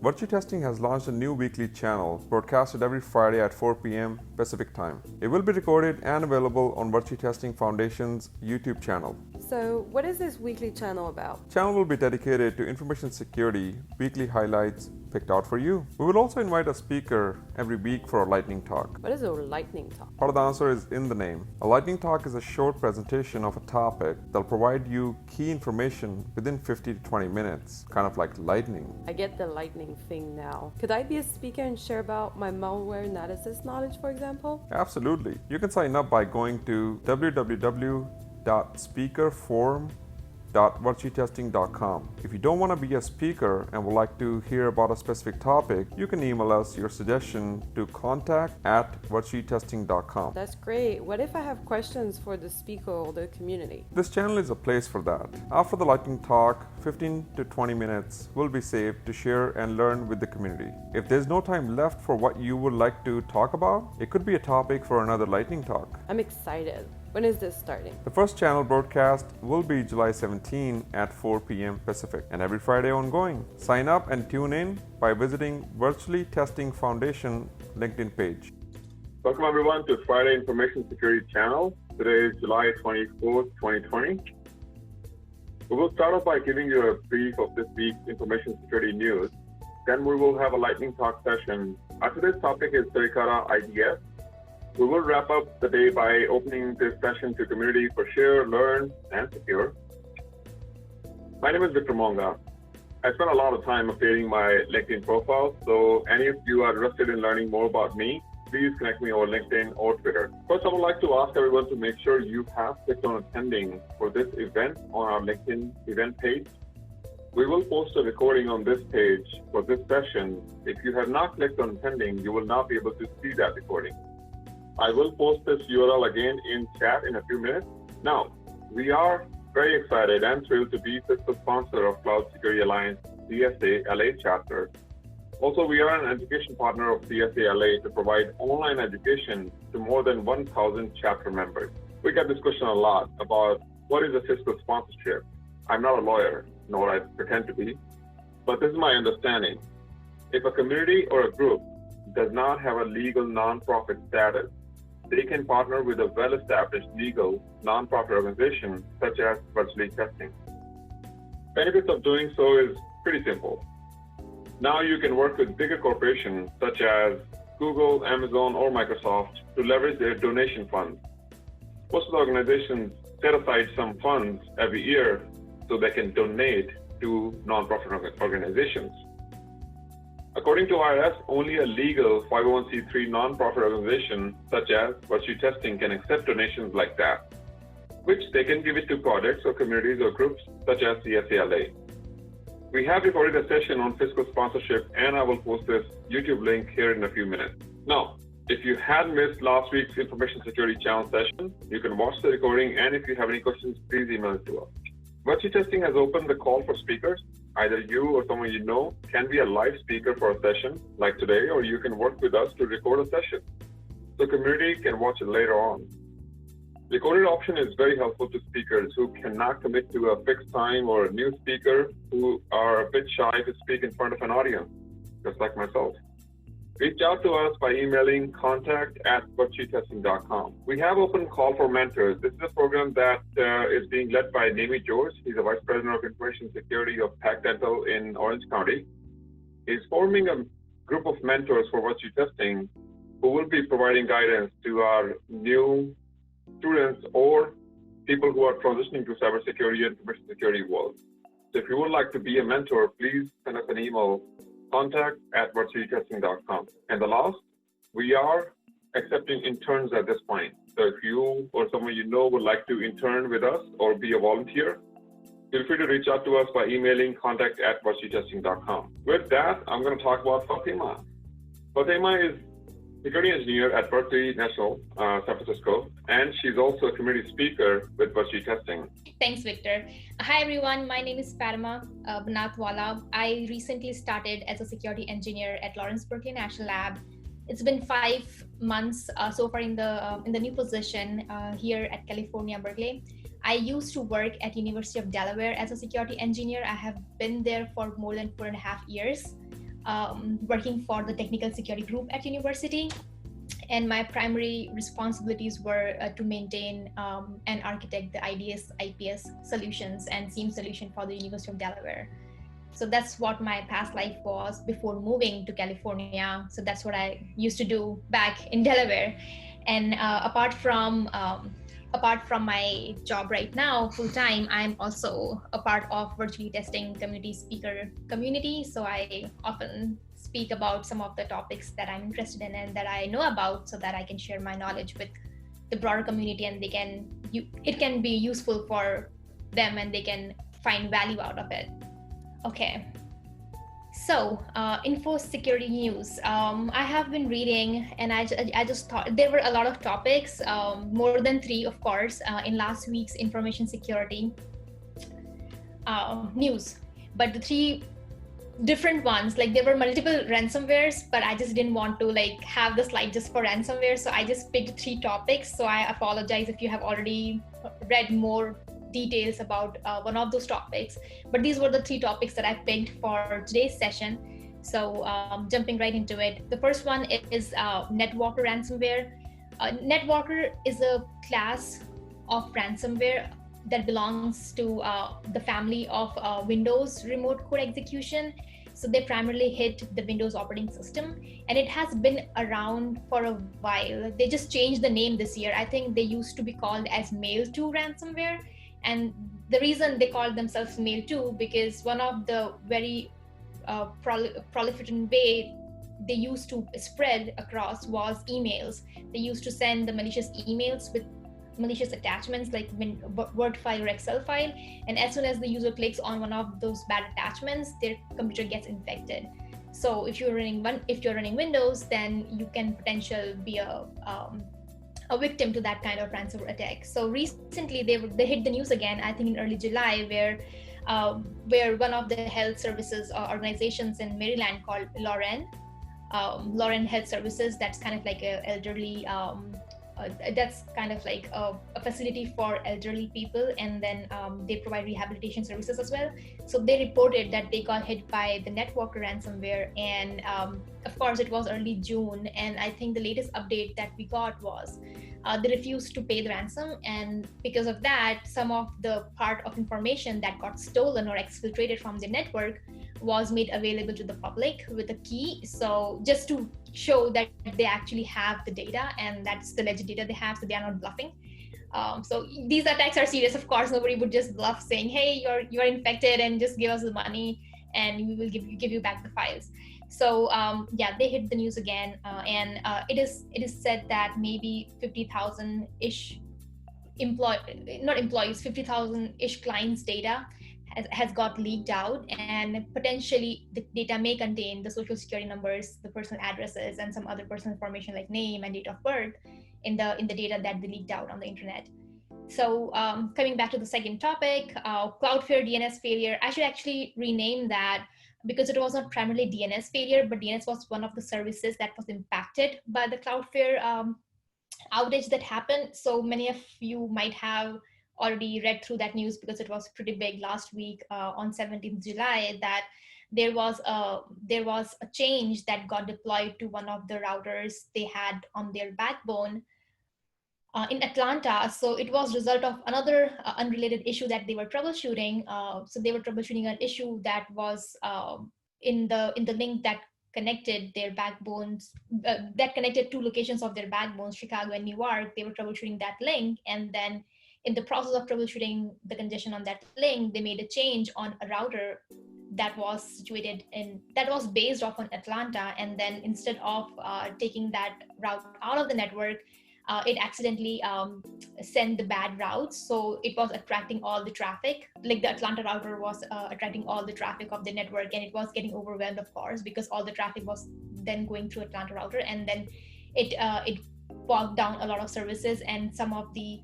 Virtue Testing has launched a new weekly channel broadcasted every Friday at 4 p.m. Pacific Time. It will be recorded and available on Virtue Testing Foundation's YouTube channel. So, what is this weekly channel about? The channel will be dedicated to information security, weekly highlights picked out for you. We will also invite a speaker every week for a lightning talk. What is a lightning talk? Part of the answer is in the name. A lightning talk is a short presentation of a topic that'll provide you key information within 50 to 20 minutes, kind of like lightning. I get the lightning thing now. Could I be a speaker and share about my malware analysis knowledge, for example? Absolutely. You can sign up by going to www.speakerforum.virtuetesting.com. If you don't want to be a speaker and would like to hear about a specific topic, you can email us your suggestion to contact@virtuetesting.com. That's great. What if I have questions for the speaker or the community? This channel is a place for that. After the lightning talk, 15 to 20 minutes will be saved to share and learn with the community. If there's no time left for what you would like to talk about, it could be a topic for another lightning talk. I'm excited. When is this starting? The first channel broadcast will be July 17 at 4 p.m. Pacific and every Friday ongoing. Sign up and tune in by visiting Virtually Testing Foundation LinkedIn page. Welcome everyone to Friday Information Security Channel. Today is July 24th, 2020. We will start off by giving you a brief of this week's information security news. Then we will have a lightning talk session. Today's topic is Suricata IDS. We will wrap up the day by opening this session to community for share, learn, and secure. My name is Victor Monga. I spent a lot of time updating my LinkedIn profile, so any of you are interested in learning more about me, please connect me over LinkedIn or Twitter. First, I would like to ask everyone to make sure you have clicked on attending for this event on our LinkedIn event page. We will post a recording on this page for this session. If you have not clicked on attending, you will not be able to see that recording. I will post this URL again in chat in a few minutes. Now, we are very excited and thrilled to be Fiscal sponsor of Cloud Security Alliance CSA LA chapter. Also, we are an education partner of CSA LA to provide online education to more than 1,000 chapter members. We get this question a lot about what is a fiscal sponsorship. I'm not a lawyer, nor I pretend to be, but this is my understanding. If a community or a group does not have a legal nonprofit status, they can partner with a well-established legal nonprofit organization such as Virtually Testing. Benefits of doing so is pretty simple. Now you can work with bigger corporations such as Google, Amazon, or Microsoft to leverage their donation funds. Most of the organizations set aside some funds every year so they can donate to nonprofit organizations. According to IRS, only a legal 501c3 nonprofit organization such as Virtue Testing can accept donations like that, which they can give it to projects or communities or groups such as CSALA. We have recorded a session on fiscal sponsorship, and I will post this YouTube link here in a few minutes. Now, if you had missed last week's Information Security Channel session, you can watch the recording, and if you have any questions, please email it to us. Virtue Testing has opened the call for speakers. Either you or someone you know can be a live speaker for a session like today, or you can work with us to record a session. The community can watch it later on. Recorded option is very helpful to speakers who cannot commit to a fixed time, or a new speaker who are a bit shy to speak in front of an audience, just like myself. Reach out to us by emailing contact@virtuetesting.com. We have open call for mentors. This is a program that is being led by Nami George. He's the Vice President of Information Security of Pac Dental in Orange County. He's forming a group of mentors for Virtue Testing who will be providing guidance to our new students or people who are transitioning to cybersecurity and information security world. So if you would like to be a mentor, please send us an email, contact@virtuetesting.com. And the last, we are accepting interns at this point. So if you or someone you know would like to intern with us or be a volunteer, feel free to reach out to us by emailing contact@virtuetesting.com. With that, I'm going to talk about Fatima. Fatima is security engineer at Berkeley National, San Francisco, and she's also a community speaker with Virtue Testing. Thanks, Victor. Hi, everyone. My name is Fatima Banathwala. I recently started as a security engineer at Lawrence Berkeley National Lab. It's been 5 months so far in the new position here at California, Berkeley. I used to work at University of Delaware as a security engineer. I have been there for more than 4.5 years. working for the technical security group at university. And my primary responsibilities were to maintain and architect the IDS IPS solutions and SIEM solution for the University of Delaware. So that's what my past life was before moving to California. So that's what I used to do back in Delaware. And apart from my job right now, full time, I'm also a part of virtually testing community speaker community. So I often speak about some of the topics that I'm interested in and that I know about, so that I can share my knowledge with the broader community, and it can be useful for them and they can find value out of it. Okay. So, info security news. I have been reading, and I just thought there were a lot of topics, more than 3, of course, in last week's information security news. But the 3 different ones, like there were multiple ransomwares, but I just didn't want to like have the slide just for ransomware. So I just picked 3 topics. So I apologize if you have already read more details about one of those topics, but these were the 3 topics that I picked for today's session. So jumping right into it, the first one is Netwalker ransomware. Netwalker is a class of ransomware that belongs to the family of Windows remote code execution. So they primarily hit the Windows operating system, and it has been around for a while. They just changed the name this year. I think they used to be called as Mail2 ransomware. And the reason they called themselves Mail2, because one of the very proliferating way they used to spread across was emails. They used to send the malicious emails with malicious attachments like Word file or Excel file, and as soon as the user clicks on one of those bad attachments, their computer gets infected. So if you're running Windows, then you can potentially be a victim to that kind of ransomware attack. So recently they hit the news again, I think in early July, where one of the health services organizations in Maryland called Lauren Health Services, that's kind of like a elderly that's kind of like a facility for elderly people, and then they provide rehabilitation services as well. So they reported that they got hit by the Netwalker ransomware, and of course it was early June, and I think the latest update that we got was they refused to pay the ransom, and because of that, some of the part of information that got stolen or exfiltrated from the network was made available to the public with a key. So just to show that they actually have the data, and that's the legit data they have, so they are not bluffing. So these attacks are serious. Of course, nobody would just bluff saying, "Hey, you're infected, and just give us the money, and we will give you back the files." So yeah, they hit the news again, and it is said that maybe 50,000 ish 50,000 ish clients' data has got leaked out, and potentially the data may contain the social security numbers, the personal addresses, and some other personal information like name and date of birth in the data that they leaked out on the internet. So coming back to the second topic, Cloudflare DNS failure. I should actually rename that, because it was not primarily DNS failure, but DNS was one of the services that was impacted by the Cloudflare outage that happened. So many of you might have already read through that news, because it was pretty big last week on 17th July, that there was a change that got deployed to one of the routers they had on their backbone in Atlanta. So it was a result of another unrelated issue that they were troubleshooting. So they were troubleshooting an issue that was in the link that connected their backbones, that connected 2 locations of their backbones, Chicago and Newark. They were troubleshooting that link, and then in the process of troubleshooting the congestion on that link, they made a change on a router that was based off on Atlanta, and then instead of taking that route out of the network, it accidentally sent the bad routes. So it was attracting all the traffic, like the Atlanta router was attracting all the traffic of the network, and it was getting overwhelmed, of course, because all the traffic was then going through Atlanta router, and then it bogged down a lot of services, and some of the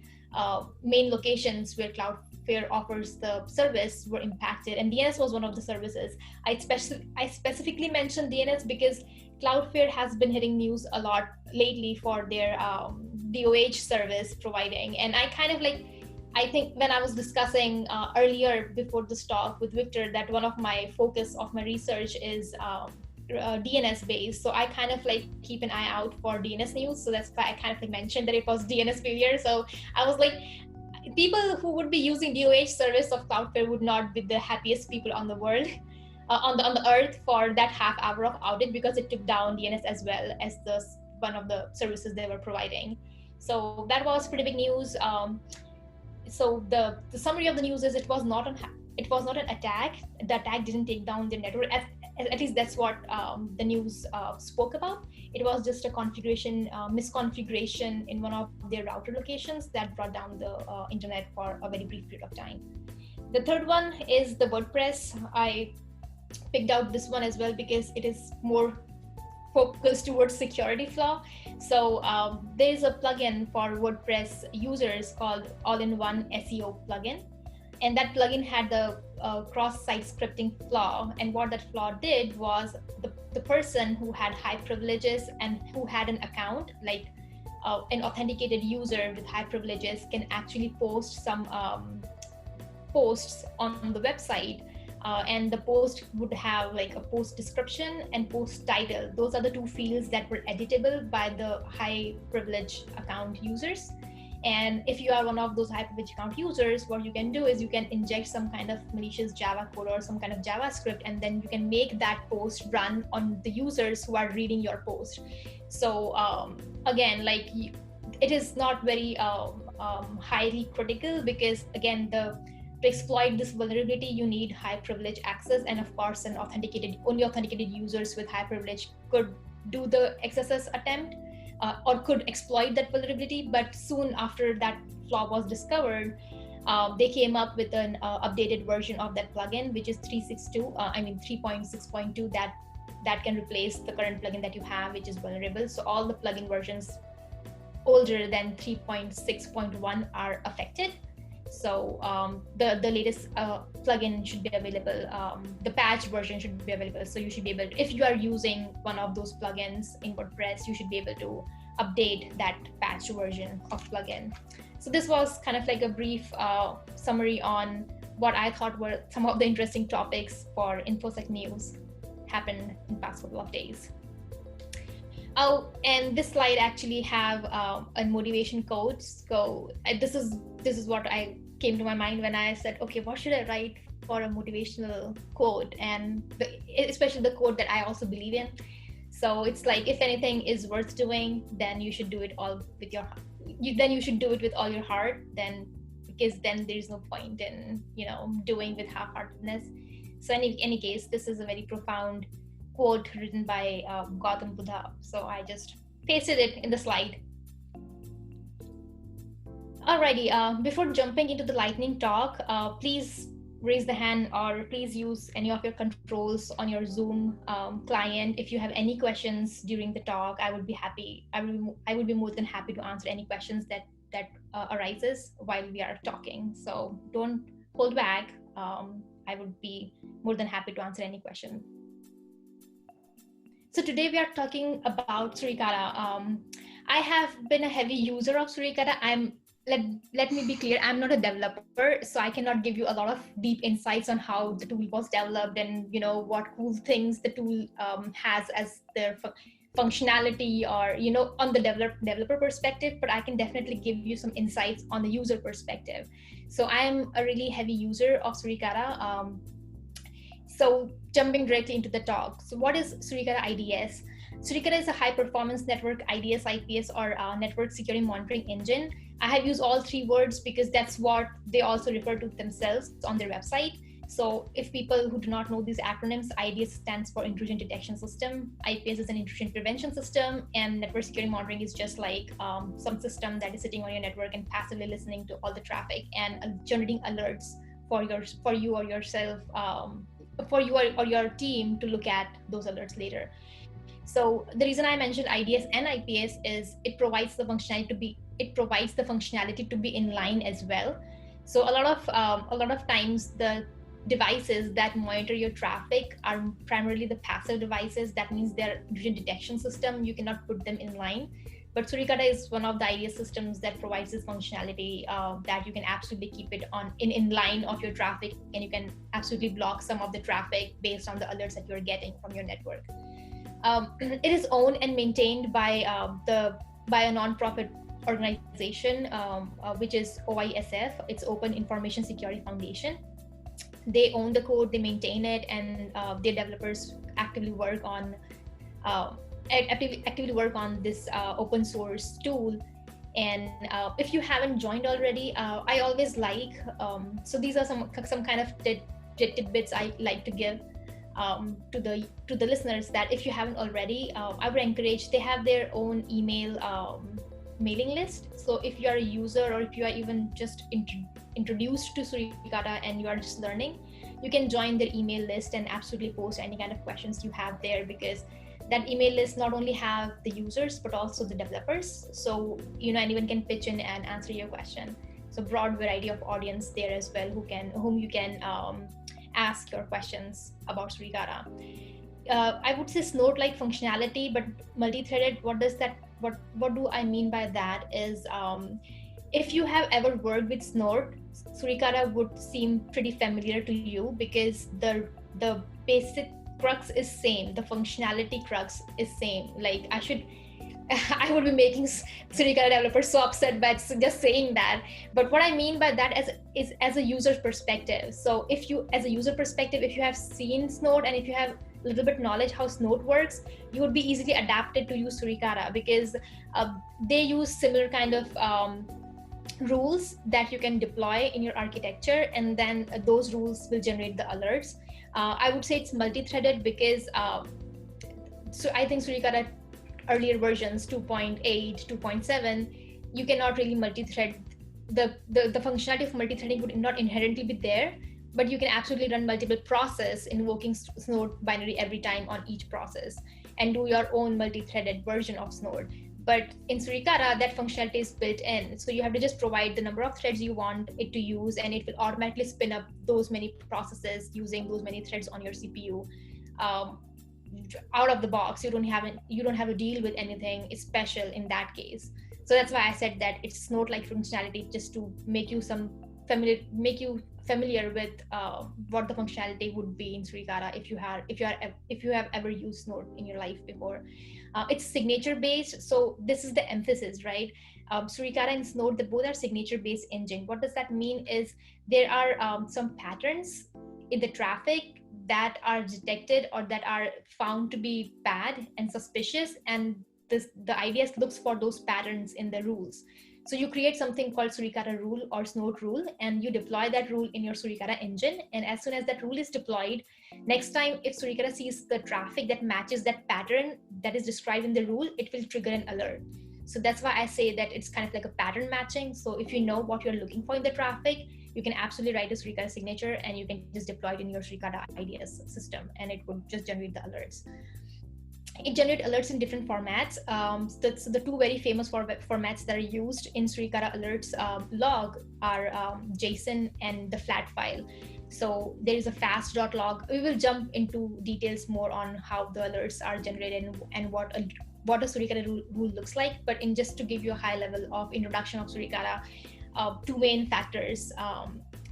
main locations where Cloudflare offers the service were impacted, and DNS was one of the services. I specifically mentioned DNS because Cloudflare has been hitting news a lot lately for their DOH service providing, and I think when I was discussing earlier before this talk with Victor, that one of my focus of my research is DNS based. So I kind of like keep an eye out for DNS news. So that's why I kind of like mentioned that it was DNS failure. So I was like, people who would be using DOH service of Cloudflare would not be the happiest people on the world, on the earth for that half hour of audit, because it took down DNS as well as one of the services they were providing. So that was pretty big news. So the summary of the news is it was not an attack. The attack didn't take down the network. At least that's what the news spoke about. It was just a misconfiguration in one of their router locations that brought down the internet for a very brief period of time. The third one is the WordPress. I picked out this one as well because it is more focused towards security flaw. So there's a plugin for WordPress users called All-in-One SEO plugin. And that plugin had the cross-site scripting flaw. And what that flaw did was the person who had high privileges and who had an account, like an authenticated user with high privileges, can actually post some posts on the website. And the post would have like a post description and post title. Those are the two fields that were editable by the high privilege account users. And if you are one of those high privilege account users, what you can do is you can inject some kind of malicious Java code or some kind of JavaScript, and then you can make that post run on the users who are reading your post. So again, like it is not very highly critical, because again, to exploit this vulnerability, you need high privilege access, and of course, only authenticated users with high privilege could do the XSS attempt. Or could exploit that vulnerability. But soon after that flaw was discovered, they came up with an updated version of that plugin, which is 3.6.2, that can replace the current plugin that you have, which is vulnerable. So all the plugin versions older than 3.6.1 are affected. So the latest plugin should be available. The patch version should be available. So you should be able to, if you are using one of those plugins in WordPress, you should be able to update that patch version of plugin. So this was kind of like a brief summary on what I thought were some of the interesting topics for InfoSec news happened in the past couple of days. Oh, and this slide actually have a motivation quote. So this is what I came to my mind when I said, okay, what should I write for a motivational quote? And especially the quote that I also believe in. So it's like, if anything is worth doing, then you should do it all with you should do it with all your heart. Because then there's no point in doing with half-heartedness. So in any case, this is a very profound quote written by Gautam Buddha. So I just pasted it in the slide. Alrighty, before jumping into the lightning talk, please raise the hand or please use any of your controls on your Zoom client. If you have any questions during the talk, I would be more than happy to answer any questions that arises while we are talking. So don't hold back. I would be more than happy to answer any question. So today we are talking about Suricata. I have been a heavy user of Suricata. Let me be clear, I'm not a developer, so I cannot give you a lot of deep insights on how the tool was developed and what cool things the tool has as their functionality, or on the developer perspective. But I can definitely give you some insights on the user perspective. So I'm a really heavy user of Suricata. So jumping directly into the talk. So what is Suricata IDS? Suricata is a high performance network IDS, IPS, or network security monitoring engine. I have used all three words because that's what they also refer to themselves on their website. So if people who do not know these acronyms, IDS stands for Intrusion Detection System, IPS is an Intrusion Prevention System, and network security monitoring is just like some system that is sitting on your network and passively listening to all the traffic and generating alerts for you or yourself, for you or your team to look at those alerts later. So the reason I mentioned IDS and IPS is it provides the functionality to be in line as well. So a lot of times the devices that monitor your traffic are primarily the passive devices. That means they're intrusion detection system. You cannot put them in line. But Suricata is one of the IDS systems that provides this functionality that you can absolutely keep it in line of your traffic, and you can absolutely block some of the traffic based on the alerts that you're getting from your network. It is owned and maintained by a nonprofit organization, which is OISF. It's Open Information Security Foundation. They own the code, they maintain it, and their developers actively work on this open source tool. And if you haven't joined already, I always like so these are some kind of tidbits I like to give to the listeners, that if you haven't already, I would encourage, they have their own email mailing list. So if you are a user, or if you are even just introduced to Suricata and you are just learning, you can join their email list and absolutely post any kind of questions you have there, because that email list not only have the users but also the developers, so anyone can pitch in and answer your question. So broad variety of audience there as well, whom you can ask your questions about Suricata. I would say Snort-like functionality, but multi-threaded. What do I mean by that is, if you have ever worked with Snort, Suricata would seem pretty familiar to you, because the basic crux is same, the functionality crux is same. Like I would be making Suricata developers so upset by just saying that. But what I mean by that is as a user's perspective. So if you, as a user perspective, if you have seen Snort and if you have a little bit knowledge how Snort works, you would be easily adapted to use Suricata, because they use similar kind of rules that you can deploy in your architecture, and then those rules will generate the alerts. I would say it's multi-threaded because so I think Suricata earlier versions 2.8, 2.7, you cannot really multi-thread. The functionality of multi-threading would not inherently be there, but you can absolutely run multiple processes invoking Snort binary every time on each process and do your own multi-threaded version of Snort. But in Suricata, that functionality is built in. So you have to just provide the number of threads you want it to use, and it will automatically spin up those many processes using those many threads on your CPU. Out of the box, you don't have to deal with anything special in that case. So that's why I said that it's Snort-like functionality, just to make you familiar with what the functionality would be in Suricata if you have ever used Snort in your life before. It's signature based, so this is the emphasis, right? Suricata and Snort, they both are signature based engine. What does that mean is there are some patterns in the traffic that are detected or that are found to be bad and suspicious, and the IDS looks for those patterns in the rules. So you create something called Suricata rule or Snort rule, and you deploy that rule in your Suricata engine. And as soon as that rule is deployed, next time if Suricata sees the traffic that matches that pattern that is described in the rule, it will trigger an alert. So that's why I say that it's kind of like a pattern matching. So if you know what you're looking for in the traffic, you can absolutely write a Suricata signature and you can just deploy it in your Suricata IDS system, and it would just generate the alerts. It generates alerts in different formats. So the two very famous formats that are used in Suricata alerts log are JSON and the flat file. So there is a fast.log. We will jump into details more on how the alerts are generated and what a Suricata rule looks like. But in just to give you a high level of introduction of Suricata, two main factors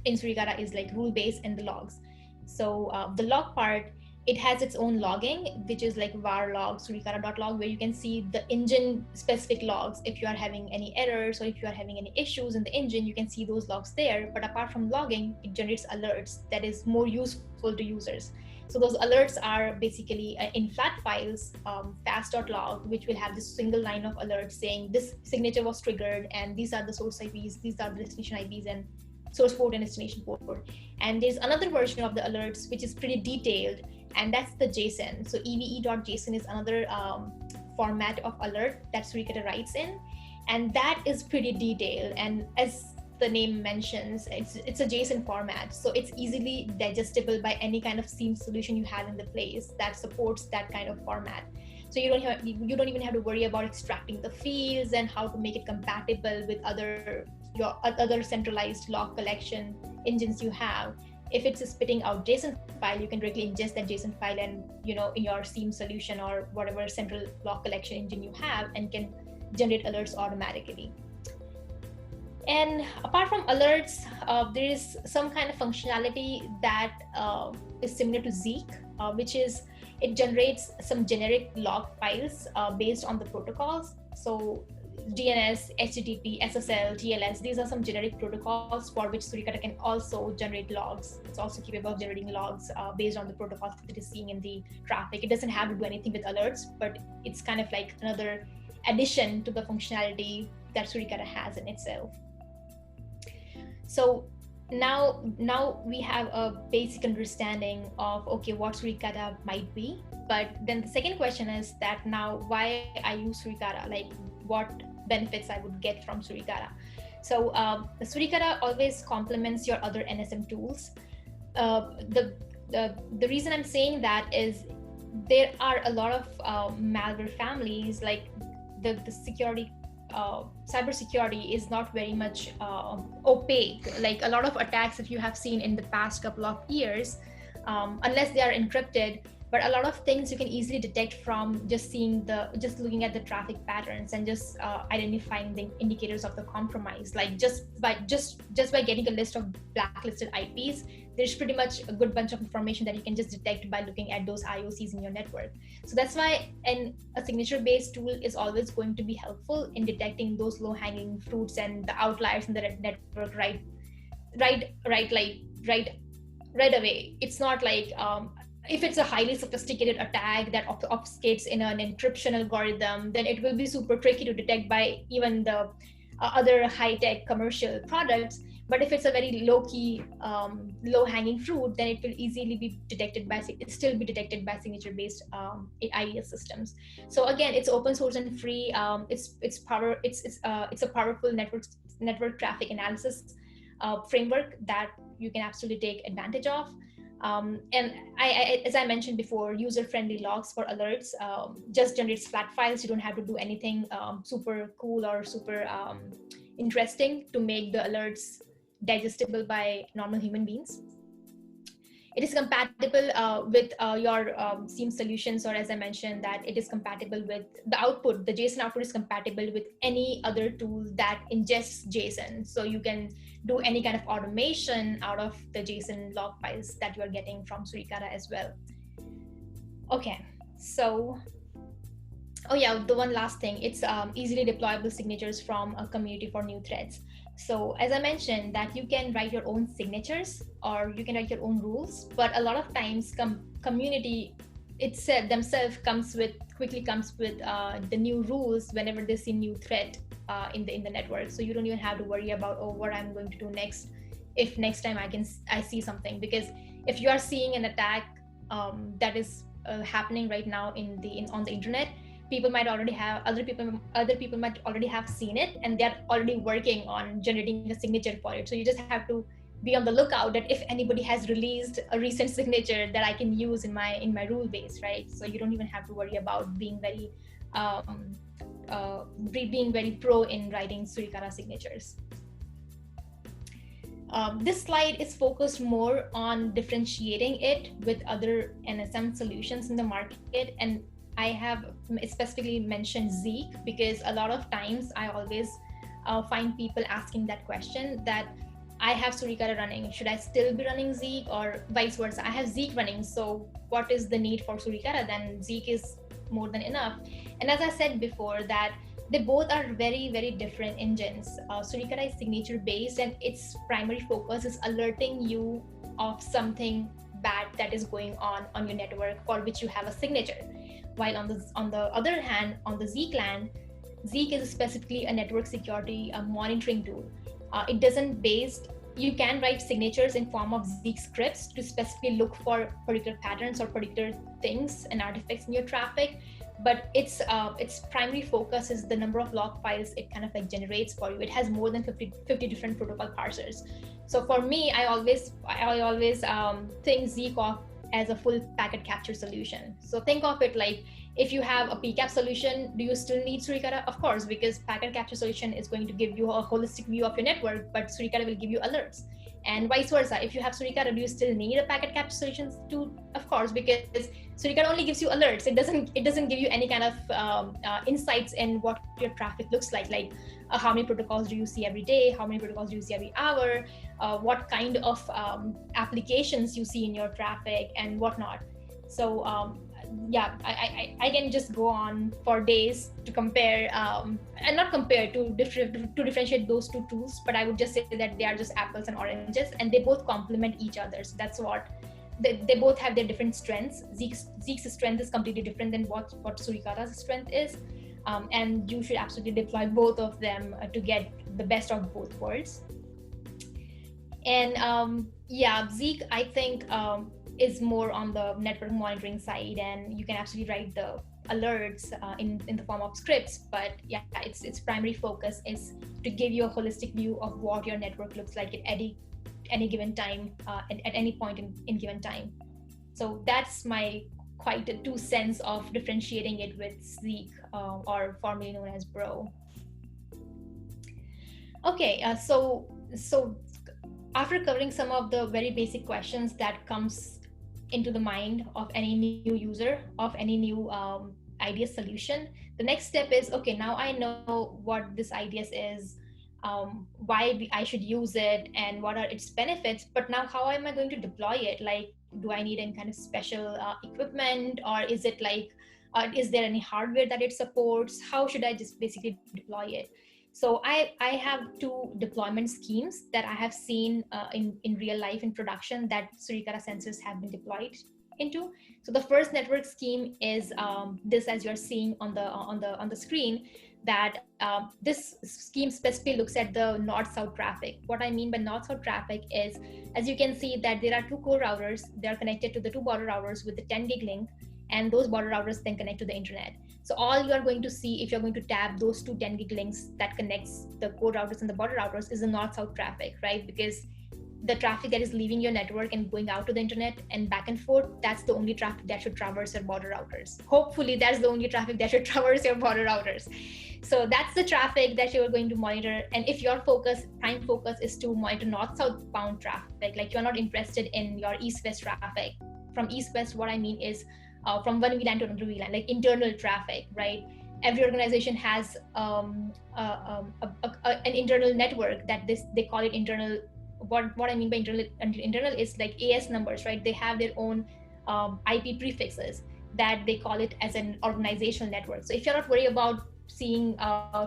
in Suricata is like rule base and the logs. So the log part, it has its own logging, which is like var log, suricata.log, where you can see the engine specific logs. If you are having any errors or if you are having any issues in the engine, you can see those logs there. But apart from logging, it generates alerts that is more useful to users. So those alerts are basically in flat files, fast.log, which will have this single line of alerts saying this signature was triggered, and these are the source IPs, these are the destination IPs, and source port and destination port. And there's another version of the alerts which is pretty detailed, and that's the JSON. So eve.json is another format of alert that Suricata writes in, and that is pretty detailed. And as the name mentions, it's a JSON format, so it's easily digestible by any kind of SIEM solution you have in the place that supports that kind of format. So you don't even have to worry about extracting the fields and how to make it compatible with your other centralized log collection engines you have. If it's spitting out JSON file, you can directly ingest that JSON file and in your SIEM solution or whatever central log collection engine you have, and can generate alerts automatically. And apart from alerts, there is some kind of functionality that is similar to Zeek, which is it generates some generic log files based on the protocols. So DNS, HTTP, SSL, TLS, these are some generic protocols for which Suricata can also generate logs. It's also capable of generating logs based on the protocols that it is seeing in the traffic. It doesn't have to do anything with alerts, but it's kind of like another addition to the functionality that Suricata has in itself. So now we have a basic understanding of, okay, what Suricata might be. But then the second question is that now why I use Suricata, like what benefits I would get from Suricata. So the Suricata always complements your other NSM tools. The reason I'm saying that is there are a lot of malware families, like the security cybersecurity is not very much opaque. Like a lot of attacks that you have seen in the past couple of years, unless they are encrypted, but a lot of things you can easily detect from just looking at the traffic patterns and just identifying the indicators of the compromise. Like just by getting a list of blacklisted IPs, there's pretty much a good bunch of information that you can just detect by looking at those IOCs in your network. So that's why a signature-based tool is always going to be helpful in detecting those low-hanging fruits and the outliers in the network right away. It's not like if it's a highly sophisticated attack that obfuscates in an encryption algorithm, then it will be super tricky to detect by even the other high-tech commercial products. But if it's a very low-key, low-hanging fruit, then it will easily be detected by signature-based IDS systems. So again, it's open source and free. It's a powerful network traffic analysis framework that you can absolutely take advantage of. And I, as I mentioned before, user-friendly logs for alerts just generates flat files. You don't have to do anything super cool or super interesting to make the alerts digestible by normal human beings. It is compatible with your SIEM solutions, or as I mentioned, that it is compatible with the output. The JSON output is compatible with any other tool that ingests JSON. So you can do any kind of automation out of the JSON log files that you are getting from Suricata as well. Okay, so the one last thing, it's easily deployable signatures from a community for new threads. So as I mentioned, that you can write your own signatures or you can write your own rules, but a lot of times community itself themselves quickly comes with the new rules whenever they see new threat in the network. So you don't even have to worry about what I'm going to do next if next time I see something, because if you are seeing an attack that is happening right now on the internet, other people might already have seen it, and they're already working on generating a signature for it. So you just have to be on the lookout that if anybody has released a recent signature that I can use in my rule base, right? So you don't even have to worry about being very pro in writing Suricata signatures. This slide is focused more on differentiating it with other NSM solutions in the market, and I have specifically mentioned Zeek because a lot of times I always find people asking that question, that I have Suricata running, should I still be running Zeek, or vice versa? I have Zeek running, so what is the need for Suricata? Then Zeek is more than enough. And as I said before, that they both are very, very different engines. Suricata is signature based, and its primary focus is alerting you of something bad that is going on your network for which you have a signature. While on the other hand, on the Zeek land, Zeek is specifically a network security monitoring tool. You can write signatures in form of Zeek scripts to specifically look for particular patterns or particular things and artifacts in your traffic, but its primary focus is the number of log files it kind of like generates for you. It has more than 50 different protocol parsers. So for me, I always think Zeek of as a full packet capture solution. So think of it like, if you have a PCAP solution, do you still need Suricata? Of course, because packet capture solution is going to give you a holistic view of your network, but Suricata will give you alerts. And vice versa. If you have Suricata, do you still need a packet capture solutions too? Of course, because Suricata only gives you alerts. It doesn't give you any kind of insights in what your traffic looks like how many protocols do you see every day, how many protocols do you see every hour, what kind of applications you see in your traffic and whatnot. So I can just go on for days to compare and not compare to differentiate those two tools, but I would just say that they are just apples and oranges, and they both complement each other. So that's what they both have their different strengths. Zeek's strength is completely different than what Suricata's strength is, and you should absolutely deploy both of them to get the best of both worlds. And Zeek, I think, is more on the network monitoring side, and you can absolutely write the alerts in the form of scripts. But yeah, its primary focus is to give you a holistic view of what your network looks like at any given time, at any point in given time. So that's my quite a 2 cents of differentiating it with Zeek, or formerly known as Bro. Okay, so after covering some of the very basic questions that comes into the mind of any new user of any new IDS solution, the next step is, okay, now I know what this IDS is, why I should use it, and what are its benefits. But now, how am I going to deploy it? Like, do I need any kind of special equipment, or is it like, is there any hardware that it supports? How should I just basically deploy it? So I have 2 deployment schemes that I have seen in real life in production that Suricata sensors have been deployed into. So the first network scheme is this, as you're seeing on the screen, that this scheme specifically looks at the north-south traffic. What I mean by north-south traffic is, as you can see, that there are 2 core routers. They are connected to the 2 border routers with the 10 gig link, and those border routers then connect to the internet. So all you are going to see, if you're going to tab those 2 10 gig links that connects the core routers and the border routers, is the north-south traffic, right? Because the traffic that is leaving your network and going out to the internet and back and forth, that's the only traffic that should traverse your border routers. Hopefully that's the only traffic that should traverse your border routers. So that's the traffic that you're going to monitor. And if your prime focus is to monitor north-south bound traffic, like you're not interested in your east-west traffic. From east-west, what I mean is from one VLAN to another VLAN, like internal traffic, right? Every organization has an internal network that they call it internal. What I mean by internal is like AS numbers, right? They have their own IP prefixes that they call it as an organizational network. So if you're not worried about seeing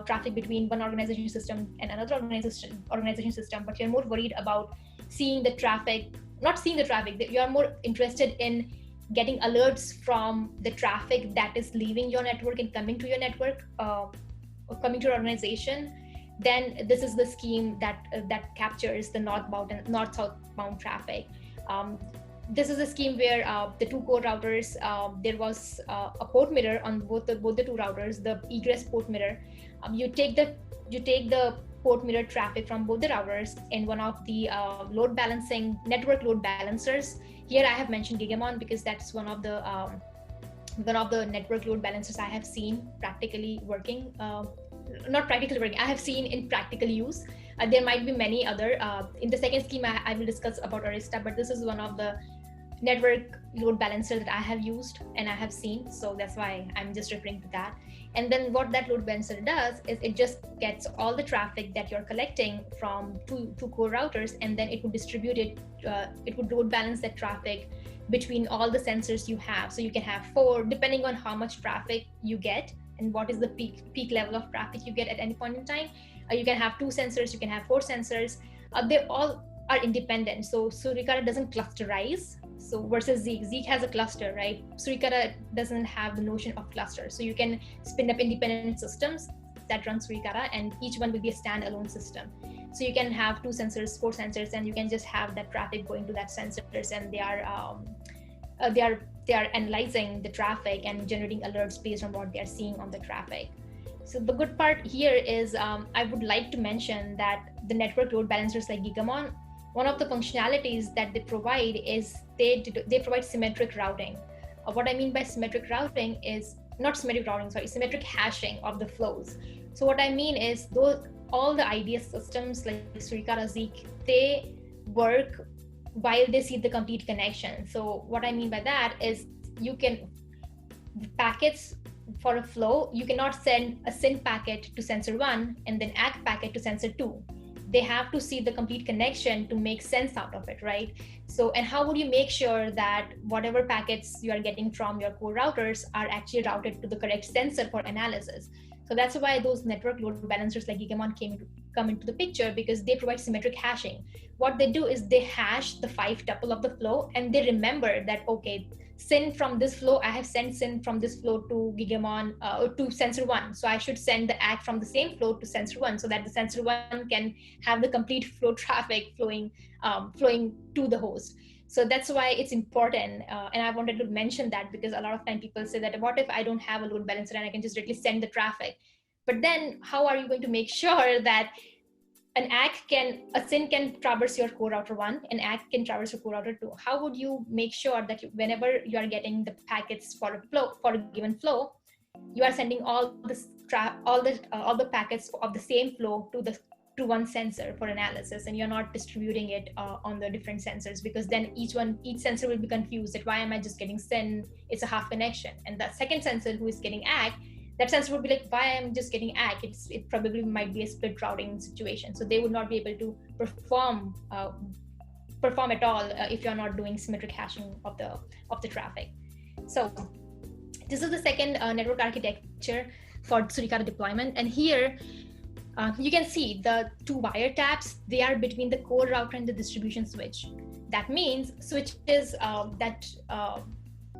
traffic between one organization system and another organization system, but you're more worried about seeing the traffic, not seeing the traffic, you're more interested in getting alerts from the traffic that is leaving your network and coming to your network, or coming to your organization, then this is the scheme that captures the north-bound and north-south bound traffic. This is a scheme where the 2 core routers, there was a port mirror on both the 2 routers, the egress port mirror. You take the port mirror traffic from both the routers in one of the network load balancers. Here I have mentioned Gigamon because that's one of the network load balancers I have seen practically working. Not practically working, I have seen in practical use. There might be many other. In the second scheme, I will discuss about Arista, but this is one of the network load balancer that I have used and I have seen. So that's why I'm just referring to that. And then what that load balancer does is it just gets all the traffic that you're collecting from two core routers, and then it would distribute it. It would load balance that traffic between all the sensors you have. So you can have 4, depending on how much traffic you get and what is the peak level of traffic you get at any point in time. You can have 2 sensors, you can have 4 sensors. They all are independent. So Suricata doesn't clusterize. So versus Zeek has a cluster, right? Suricata doesn't have the notion of cluster. So you can spin up independent systems that run Suricata, and each one will be a standalone system. So you can have 2 sensors, 4 sensors, and you can just have that traffic going to that sensors, and they are analyzing the traffic and generating alerts based on what they are seeing on the traffic. So the good part here is I would like to mention that the network load balancers like Gigamon, one of the functionalities that they provide is they provide symmetric routing. What I mean by symmetric routing is symmetric hashing of the flows. So what I mean is all the IDS systems like Suricata, Zeek, work while they see the complete connection. So what I mean by that is you can packets for a flow, you cannot send a SYN packet to sensor 1 and then ACK packet to sensor 2. They have to see the complete connection to make sense out of it, right? So, and how would you make sure that whatever packets you are getting from your core routers are actually routed to the correct sensor for analysis? So that's why those network load balancers like Gigamon come into the picture, because they provide symmetric hashing. What they do is they hash the 5 tuple of the flow, and they remember that, okay, SYN from this flow, I have sent SYN from this flow to Gigamon to sensor 1. So I should send the ACK from the same flow to sensor 1 so that the sensor 1 can have the complete flow traffic flowing to the host. So that's why it's important. And I wanted to mention that because a lot of time people say that, what if I don't have a load balancer and I can just directly send the traffic? But then how are you going to make sure that a SYN can traverse your core router 1, an ACK can traverse your core router 2. How would you make sure that whenever you are getting the packets for a given flow, you are sending all the packets of the same flow to one sensor for analysis, and you're not distributing it on the different sensors, because then each sensor will be confused that why am I just getting SYN? It's a half connection, and the second sensor who is getting ACK, that sensor would be like, why I'm just getting ACK? It probably might be a split routing situation. So they would not be able to perform at all if you're not doing symmetric hashing of the traffic. So this is the second network architecture for Suricata deployment. And here you can see the 2 wiretaps, they are between the core router and the distribution switch. That means switches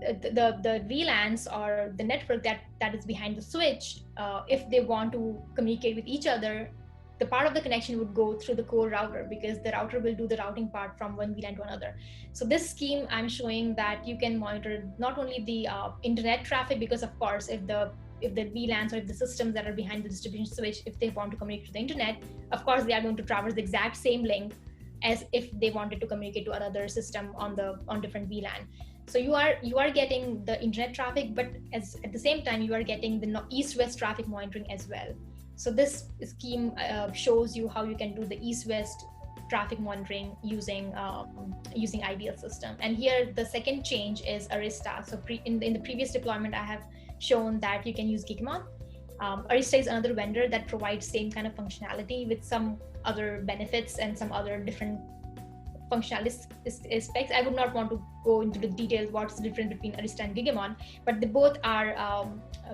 the VLANs or the network that is behind the switch, if they want to communicate with each other, the part of the connection would go through the core router, because the router will do the routing part from one VLAN to another. So this scheme, I'm showing that you can monitor not only the internet traffic, because of course, if the VLANs or if the systems that are behind the distribution switch, if they want to communicate to the internet, of course, they are going to traverse the exact same link as if they wanted to communicate to another system on different VLAN. So you are getting the internet traffic, but at the same time, you are getting the east-west traffic monitoring as well. So this scheme shows you how you can do the east-west traffic monitoring using ideal system. And here the second change is Arista. So in the previous deployment, I have shown that you can use Gigamon. Arista is another vendor that provides same kind of functionality with some other benefits and some other different functionality aspects. I would not want to go into the details what's the difference between Arista and Gigamon, but they both are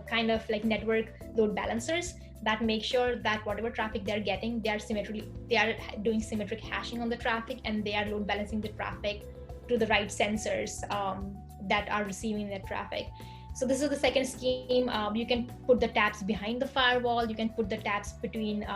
kind of like network load balancers that make sure that whatever traffic they're getting, they are doing symmetric hashing on the traffic, and they are load balancing the traffic to the right sensors that are receiving that traffic. So this is the second scheme. You can put the taps behind the firewall. You can put the taps between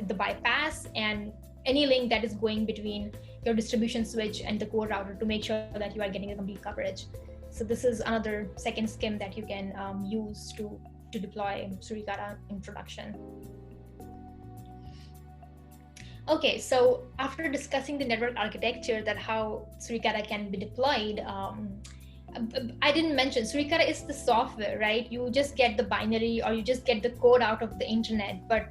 the bypass and any link that is going between your distribution switch and the core router to make sure that you are getting a complete coverage. So this is another second scheme that you can use to deploy Suricata in production. Okay, so after discussing the network architecture, that how Suricata can be deployed, I didn't mention Suricata is the software, right? You just get the binary or you just get the code out of the internet, but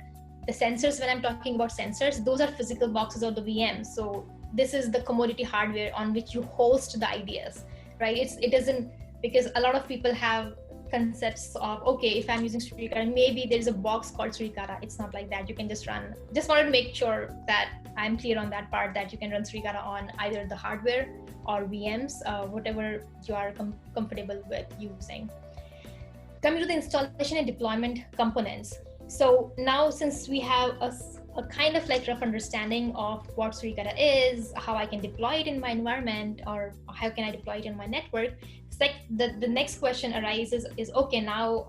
the sensors, when I'm talking about sensors, those are physical boxes or the VMs. So this is the commodity hardware on which you host the IDS, right? It doesn't, because a lot of people have concepts of, okay, if I'm using Suricata, maybe there's a box called Suricata. It's not like that. You can just run, just wanted to make sure that I'm clear on that part, that you can run Suricata on either the hardware or VMs, whatever you are comfortable with using. Coming to the installation and deployment components. So now, since we have a kind of like rough understanding of what Suricata is, how I can deploy it in my environment, or how can I deploy it in my network, the next question arises is, okay, now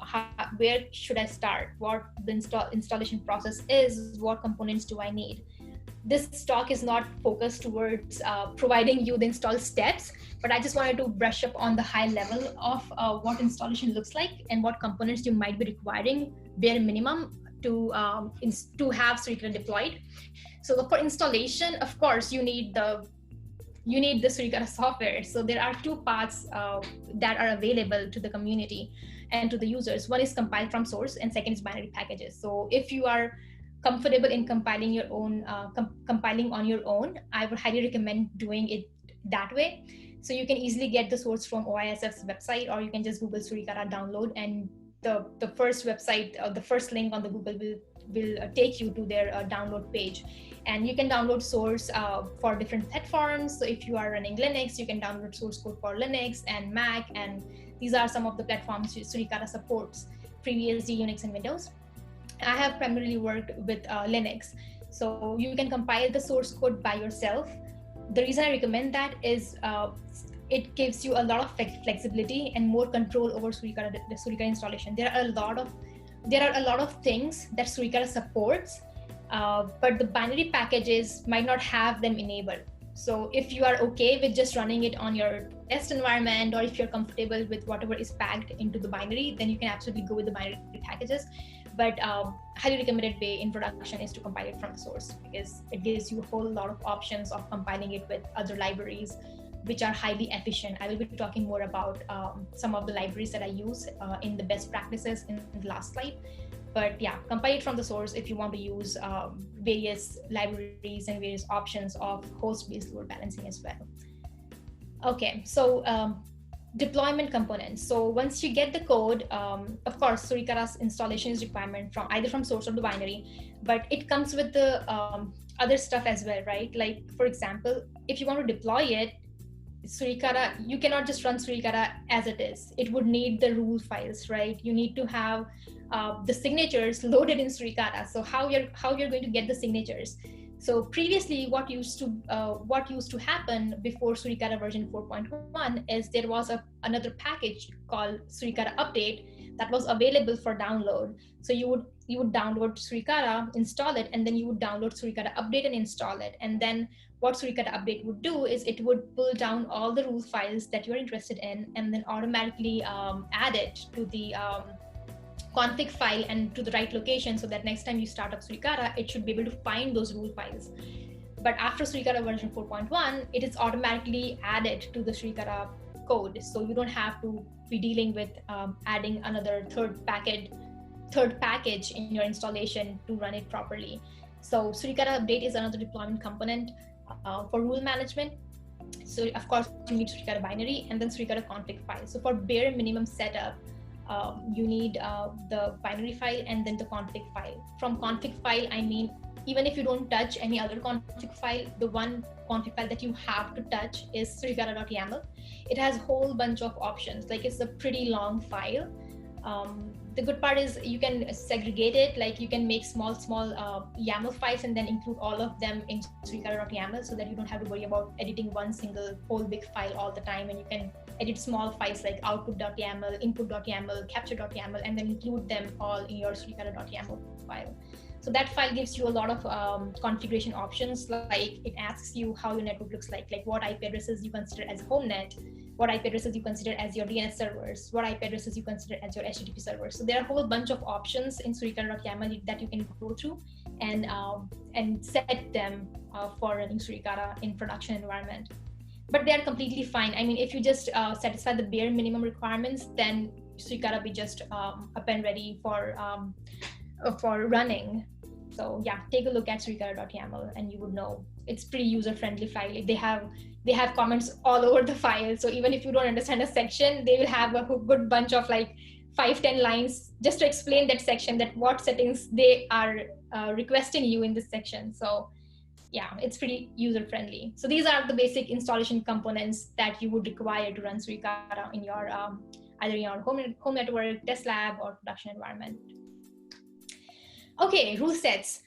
where should I start? What the installation process is, what components do I need? This talk is not focused towards providing you the install steps, but I just wanted to brush up on the high level of what installation looks like and what components you might be requiring bare minimum to have Suricata deployed. So for installation, of course, you need the Suricata software. So there are two paths that are available to the community and to the users. One is compiled from source, and second is binary packages. So if you are comfortable in compiling your own, compiling on your own, I would highly recommend doing it that way. So you can easily get the source from OISF's website, or you can just Google Suricata download, and the first website, the first link on the Google will take you to their download page. And you can download source for different platforms. So if you are running Linux, you can download source code for Linux and Mac, and these are some of the platforms Suricata supports: FreeBSD, Unix, and Windows. I have primarily worked with Linux, so you can compile the source code by yourself. The reason I recommend that is it gives you a lot of flexibility and more control over the Suricata installation. There are a lot of things that Suricata supports, but the binary packages might not have them enabled. So if you are okay with just running it on your test environment, or if you're comfortable with whatever is packed into the binary, then you can absolutely go with the binary packages. But highly recommended way in production is to compile it from the source, because it gives you a whole lot of options of compiling it with other libraries, which are highly efficient. I will be talking more about some of the libraries that I use in the best practices in the last slide. But yeah, compile it from the source if you want to use various libraries and various options of host-based load balancing as well. Okay, so deployment components. So once you get the code, of course, Suricata's installation is requirement from either from source or the binary, but it comes with the other stuff as well, right? Like, for example, if you want to deploy it, Suricata, you cannot just run Suricata as it is. It would need the rule files, right? You need to have the signatures loaded in Suricata. So how you're going to get the signatures? So previously, what used to happen before Suricata version 4.1 is there was another package called Suricata Update that was available for download. So you would download Suricata, install it, and then you would download Suricata Update and install it. And then what Suricata Update would do is it would pull down all the rule files that you're interested in, and then automatically add it to the config file and to the right location, so that next time you start up Suricata, it should be able to find those rule files. But after Suricata version 4.1, it is automatically added to the Suricata code. So you don't have to be dealing with adding another third package in your installation to run it properly. So Suricata Update is another deployment component for rule management. So of course you need Suricata binary and then Suricata config file. So for bare minimum setup, you need the binary file and then the config file. From config file, I mean, even if you don't touch any other config file, the one config file that you have to touch is suricata.yaml. It has a whole bunch of options. Like, it's a pretty long file. The good part is you can segregate it, like you can make small YAML files and then include all of them in suricata.yaml, so that you don't have to worry about editing one single whole big file all the time, and you can edit small files like output.yaml, input.yaml, capture.yaml, and then include them all in your suricata.yaml file. So that file gives you a lot of configuration options, like it asks you how your network looks like what IP addresses you consider as home net, what IP addresses you consider as your DNS servers, what IP addresses you consider as your HTTP servers. So there are a whole bunch of options in suricata.yaml that you can go through and set them for running Suricata in production environment. But they are completely fine. I mean, if you just satisfy the bare minimum requirements, then Suricata be just up and ready for running. So yeah, take a look at suricata.yaml and you would know it's pretty user-friendly file. They have comments all over the file. So even if you don't understand a section, they will have a good bunch of 5-10 lines just to explain that section, that what settings they are requesting you in this section. So yeah, it's pretty user-friendly. So these are the basic installation components that you would require to run Suricata in your either in your home network, test lab, or production environment. Okay, rule sets.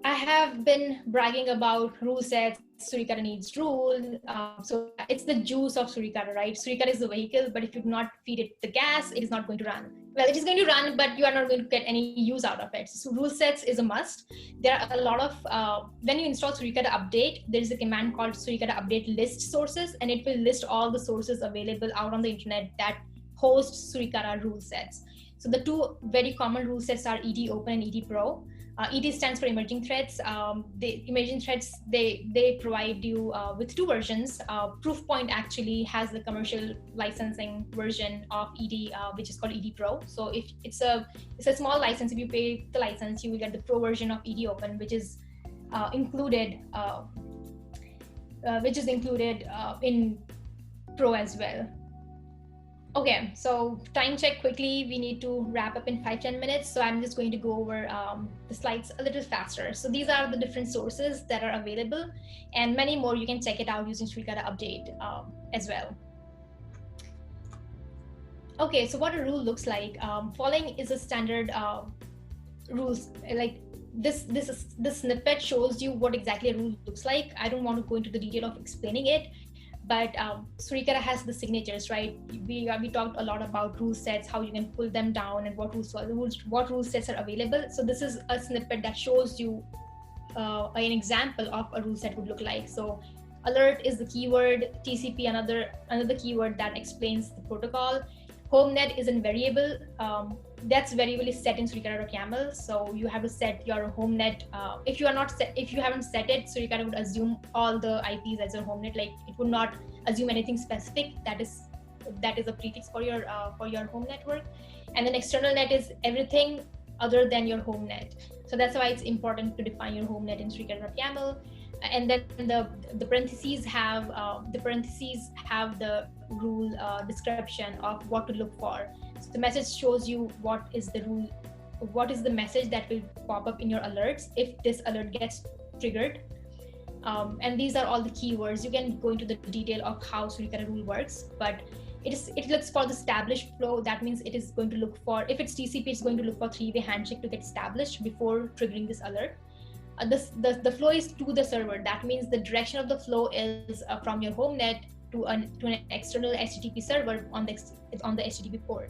I have been bragging about rule sets. Suricata needs rule. So it's the juice of Suricata, right? Suricata is the vehicle, but if you do not feed it the gas, it is not going to run. Well, it is going to run, but you are not going to get any use out of it. So rule sets is a must. There are a lot of, when you install Suricata Update, there is a command called Suricata Update list sources, and it will list all the sources available out on the internet that host Suricata rule sets. So the two very common rule sets are ET Open and ET Pro. ET stands for emerging threats. The emerging threats, they provide you with two versions. Proofpoint actually has the commercial licensing version of ED, which is called ED Pro. So if it's a small license, if you pay the license, you will get the Pro version of ED Open, which is included in Pro as well. Okay, so time check quickly. We need to wrap up in 5-10 minutes. So I'm just going to go over the slides a little faster. So these are the different sources that are available, and many more. You can check it out using Suricata Update as well. Okay, so what a rule looks like. Following is a standard rules. Like this snippet shows you what exactly a rule looks like. I don't want to go into the detail of explaining it. But Suricata has the signatures, right? We talked a lot about rule sets, how you can pull them down, and what rule sets are available. So this is a snippet that shows you an example of a rule set would look like. So alert is the keyword, TCP another keyword that explains the protocol. HomeNet is a variable. That's variable is set in Suricata.yaml. So you have to set your HomeNet. If you haven't set it, Suricata would assume all the IPs as your HomeNet. Like it would not assume anything specific. That is a prefix for your home network. And then external net is everything other than your HomeNet. So that's why it's important to define your HomeNet in Suricata.yaml. And then the parentheses have the rule description of what to look for. So the message shows you what is the message that will pop up in your alerts if this alert gets triggered. And these are all the keywords. You can go into the detail of how Suricata rule works, but it looks for the established flow. That means it is going to look for, if it's TCP, it's going to look for three-way handshake to get established before triggering this alert. The flow is to the server. That means the direction of the flow is from your HomeNet to an external HTTP server on the HTTP port,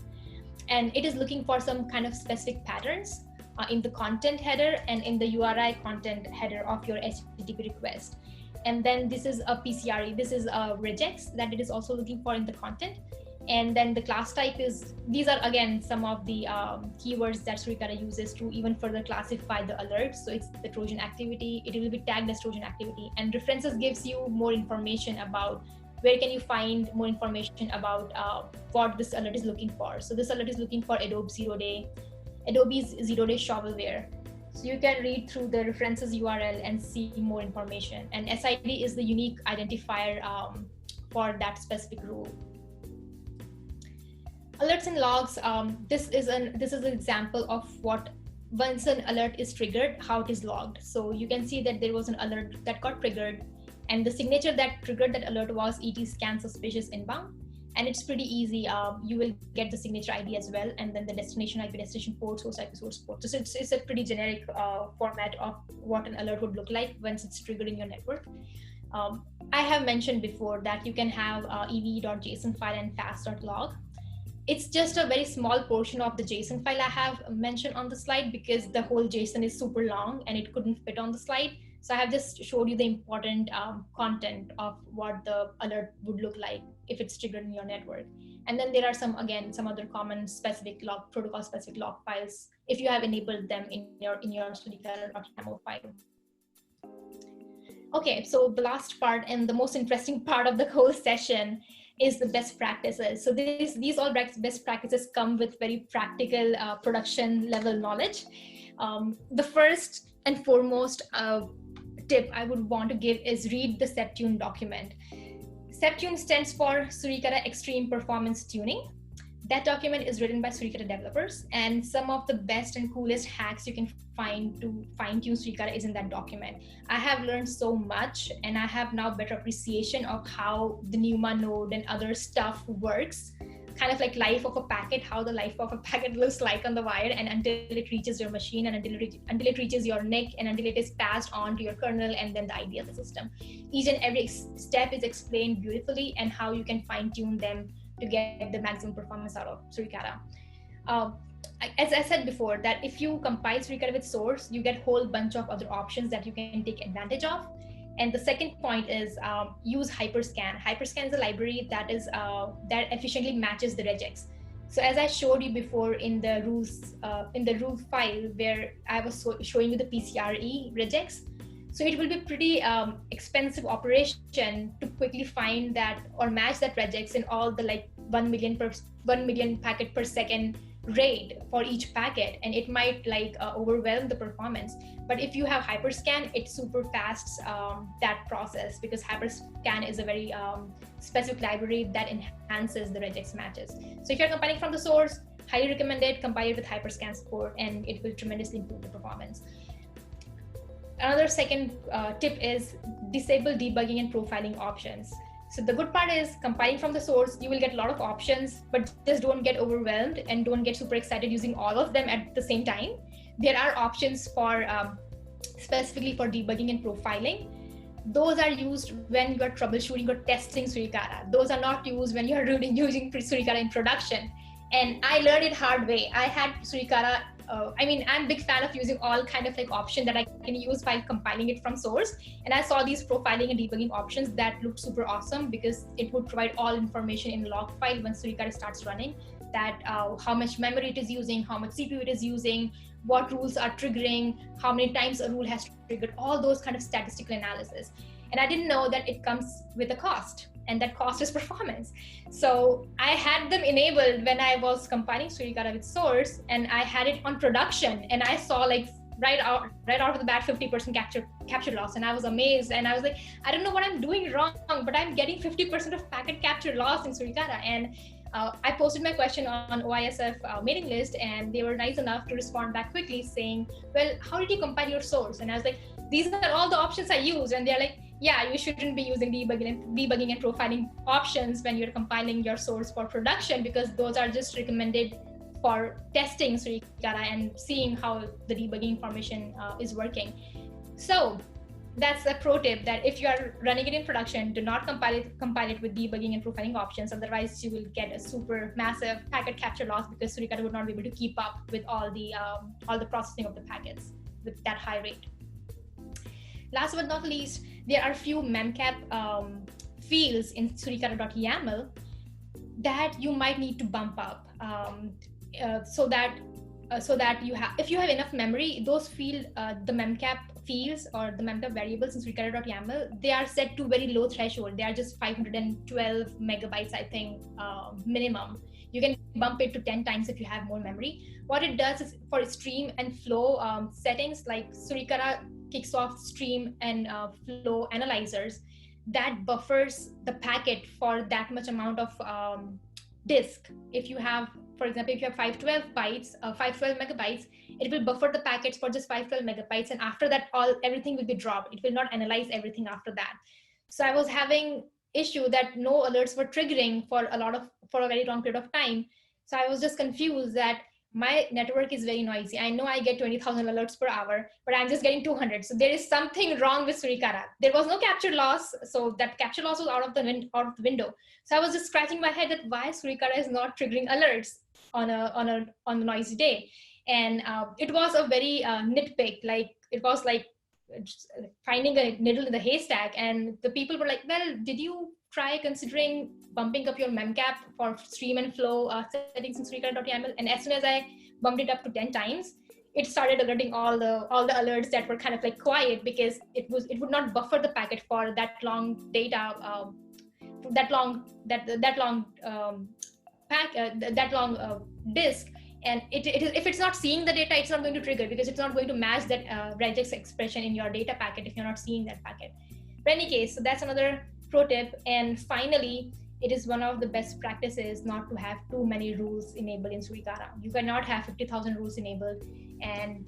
and it is looking for some kind of specific patterns in the content header and in the URI content header of your HTTP request. And then this is a PCRE. This is a regex that it is also looking for in the content. And then the class type is, these are again some of the keywords that Suricata uses to even further classify the alerts. So it's the Trojan activity, it will be tagged as Trojan activity. And references gives you more information about where can you find more information about what this alert is looking for. So this alert is looking for Adobe's zero-day shovelware. So you can read through the references URL and see more information. And SID is the unique identifier for that specific rule. Alerts and logs. This is an example of what, once an alert is triggered, how it is logged. So you can see that there was an alert that got triggered, and the signature that triggered that alert was ET scan suspicious inbound. And it's pretty easy. You will get the signature ID as well, and then the destination IP, destination port, source IP, source port. So it's a pretty generic format of what an alert would look like once it's triggered in your network. I have mentioned before that you can have ev.json file and fast.log. It's just a very small portion of the JSON file I have mentioned on the slide because the whole JSON is super long and it couldn't fit on the slide. So I have just showed you the important content of what the alert would look like if it's triggered in your network. And then there are some other common specific log, protocol specific log files if you have enabled them in your Suricata.yaml file. Okay, so the last part and the most interesting part of the whole session is the best practices. So these all best practices come with very practical production level knowledge. The first and foremost tip I would want to give is read the SepTune document. SepTune stands for Suricata Extreme Performance Tuning. That document is written by Suricata developers, and some of the best and coolest hacks you can find to fine-tune Suricata is in that document. I have learned so much, and I have now better appreciation of how the NUMA node and other stuff works, kind of like life of a packet, how the life of a packet looks like on the wire, and until it reaches your machine, and until it reaches your NIC, and until it is passed on to your kernel and then the ID of the system. Each and every step is explained beautifully, and how you can fine-tune them to get the maximum performance out of Suricata. As I said before, that if you compile Suricata with source, you get a whole bunch of other options that you can take advantage of. And the second point is use Hyperscan. Hyperscan is a library that efficiently matches the regex. So as I showed you before in the rules, in the rule file where I was showing you the PCRE regex, so it will be pretty expensive operation to quickly find that or match that regex in all the like 1 million packet per second rate for each packet, and it might like overwhelm the performance. But if you have Hyperscan, it super fasts that process, because Hyperscan is a very specific library that enhances the regex matches. So if you're compiling from the source, highly recommend it, compile it with Hyperscan support, and it will tremendously improve the performance. Another second tip is disable debugging and profiling options. So the good part is compiling from the source, you will get a lot of options, but just don't get overwhelmed and don't get super excited using all of them at the same time. There are options for specifically for debugging and profiling. Those are used when you are troubleshooting or testing Suricata. Those are not used when you are using Suricata in production. And I learned it hard way. I had Suricata. I'm a big fan of using all kind of like option that I can use while compiling it from source. And I saw these profiling and debugging options that looked super awesome, because it would provide all information in log file when Suricata starts running, that how much memory it is using, how much CPU it is using, what rules are triggering, how many times a rule has triggered, all those kind of statistical analysis. And I didn't know that it comes with a cost, and that cost is performance. So I had them enabled when I was compiling Suricata with source, and I had it on production, and I saw like right out of the bat 50% capture loss, and I was amazed, and I was like, I don't know what I'm doing wrong, but I'm getting 50% of packet capture loss in Suricata. And I posted my question on OISF mailing list, and they were nice enough to respond back quickly saying, well, how did you compile your source? And I was like, these are all the options I use. And they're like, yeah, you shouldn't be using debugging and profiling options when you're compiling your source for production, because those are just recommended for testing Suricata and seeing how the debugging information is working. So that's a pro tip, that if you are running it in production, do not compile it with debugging and profiling options. Otherwise, you will get a super massive packet capture loss, because Suricata would not be able to keep up with all the processing of the packets with that high rate. Last but not least, there are few memcap fields in suricata.yaml that you might need to bump up so that you have, if you have enough memory, those the memcap fields or the memcap variables in suricata.yaml, they are set to very low threshold. They are just 512 megabytes, I think, minimum. You can bump it to 10 times if you have more memory. What it does is, for stream and flow settings, like Suricata kicks off stream and flow analyzers that buffers the packet for that much amount of disk. If you have, for example, if you have 512 megabytes, it will buffer the packets for just 512 megabytes, and after that, everything will be dropped. It will not analyze everything after that. So I was having issue that no alerts were triggering for a very long period of time. So I was just confused that my network is very noisy. I know I get 20,000 alerts per hour, but I'm just getting 200. So there is something wrong with Suricata. There was no capture loss, so that capture loss was out of the window. So I was just scratching my head that why Suricata is not triggering alerts on a noisy day. And it was a very nitpick. Like it was like finding a needle in the haystack. And the people were like, well, did you try considering bumping up your memcap for stream and flow settings in Suricata.yaml? And as soon as I bumped it up to 10 times, it started alerting all the alerts that were kind of like quiet, because it would not buffer the packet for that long data, that long disk. And if it's not seeing the data, it's not going to trigger, because it's not going to match that regex expression in your data packet if you're not seeing that packet. But in any case, so that's another pro tip. And finally, it is one of the best practices not to have too many rules enabled in Suricata. You cannot have 50,000 rules enabled, and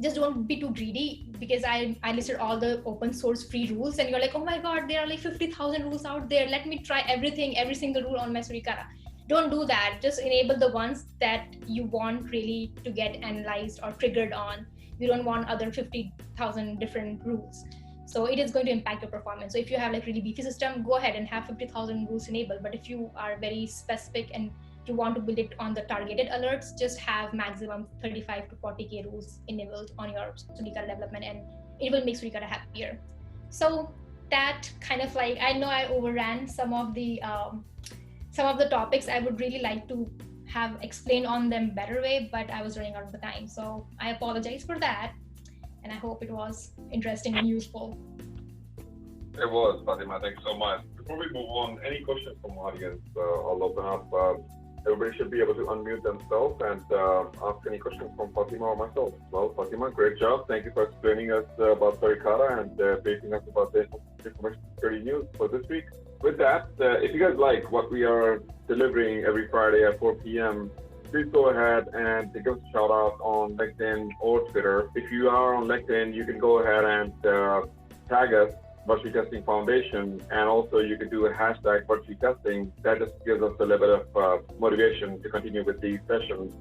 just don't be too greedy, because I listed all the open source free rules, and you're like, oh my God, there are like 50,000 rules out there. Let me try every single rule on my Suricata. Don't do that. Just enable the ones that you want really to get analyzed or triggered on. You don't want other 50,000 different rules. So it is going to impact your performance. So if you have like really beefy system, go ahead and have 50,000 rules enabled. But if you are very specific and you want to build it on the targeted alerts, just have maximum 35 to 40K rules enabled on your Suricata development, and it will make Suricata happier. So that kind of like, I know I overran some of the topics. I would really like to have explained on them better way, but I was running out of the time. So I apologize for that. And I hope it was interesting and useful. It was, Fatima. Thanks so much. Before we move on, any questions from the audience? I'll open up. Everybody should be able to unmute themselves and ask any questions from Fatima or myself. Well, Fatima, great job. Thank you for explaining us about Suricata and briefing us about the information security news for this week. With that, if you guys like what we are delivering every Friday at 4 p.m., please go ahead and give us a shout out on LinkedIn or Twitter. If you are on LinkedIn, you can go ahead and tag us, Virtually Testing Foundation, and also you can do a hashtag virtually testing. That just gives us a little bit of motivation to continue with these sessions.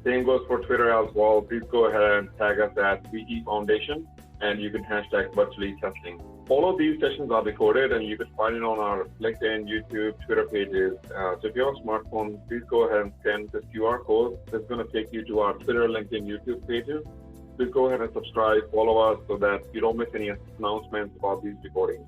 Same goes for Twitter as well. Please go ahead and tag us at VE Foundation, and you can hashtag virtually testing. All of these sessions are recorded, and you can find it on our LinkedIn, YouTube, Twitter pages. So if you have a smartphone, please go ahead and scan this QR code. That's going to take you to our Twitter, LinkedIn, YouTube pages. Please go ahead and subscribe, follow us so that you don't miss any announcements about these recordings.